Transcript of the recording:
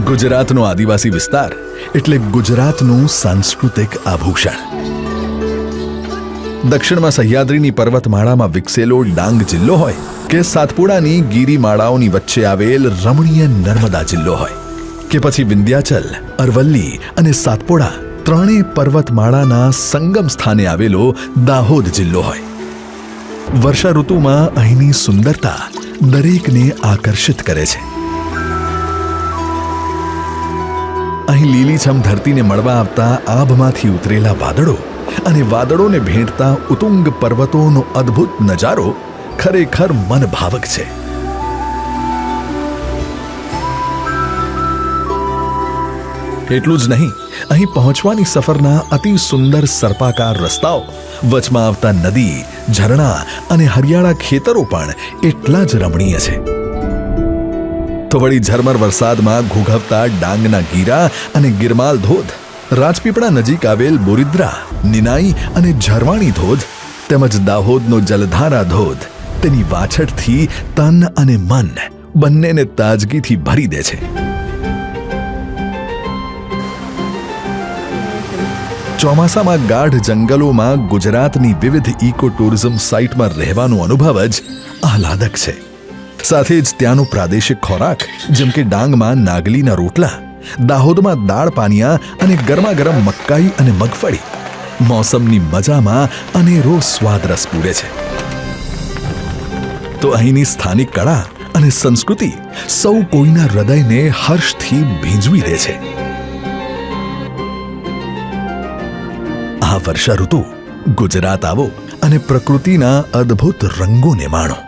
ગુજરાતનો આદિવાસી વિસ્તાર એટલે ગુજરાતનું સાંસ્કૃતિક આભૂષણ. દક્ષિણમાં સહ્યાદ્રીની પર્વતમાળામાં વિકસેલો ડાંગ જિલ્લો હોય કે સાતપુડાની ગિરિમાળાઓની વચ્ચે આવેલ રમણીય નર્મદા જિલ્લો હોય કે પછી વિંધ્યાચલ, અરવલ્લી અને સાતપુડા ત્રણેય પર્વતમાળાના સંગમ સ્થાને આવેલો દાહોદ જિલ્લો હોય. વર્ષા ઋતુમાં અહીંની સુંદરતા દરેકને આકર્ષિત કરે છે. અહીં લીલીછમ ધરતીને મળવા આવતા આભમાંથી ઉતરેલા વાદળો અને વાદળોને ભેટતા ઉતુંગ પર્વતોનો અદ્ભુત નજારો ખરેખર મનભાવક છે. એટલું જ નહીં, અહીં પહોંચવાની સફરના અતિ સુંદર સર્પાકાર રસ્તાઓ, વચમાં આવતા નદી, ઝરણા અને હરિયાળા ખેતરો પણ એટલા જ રમણીય છે. તો વળી ઝરમર વરસાદમાં ઘૂઘવતા ડાંગના ગીરા અને ગિરમાલ ધોધ, રાજપીપળા નજીક આવેલ બોરિદ્રા, નિનાઈ અને ઝરવાણી ધોધ તેમજ દાહોદનો જલધારા ધોધ તેની વાછટથી તન અને મન બંનેને તાજગીથી ભરી દે છે. ચોમાસામાં ગાઢ જંગલોમાં ગુજરાતની વિવિધ ઇકો ટુરિઝમ સાઇટમાં રહેવાનો અનુભવ જ આહલાદક છે. સાથે જ ત્યાંનો પ્રાદેશિક ખોરાક જેમ કે ડાંગમાં નાગલીના રોટલા, દાહોદમાં દાળ પાનિયા અને ગરમાગરમ મકાઈ અને મગફળી મોસમની મજામાં અનેરો સ્વાદ રસ પૂરે છે. તો અહીંની સ્થાનિક કળા અને સંસ્કૃતિ સૌ કોઈના હૃદયને હર્ષથી ભીંજવી દે છે. આ વર્ષા ઋતુ ગુજરાત આવો અને પ્રકૃતિના અદ્ભુત રંગોને માણો.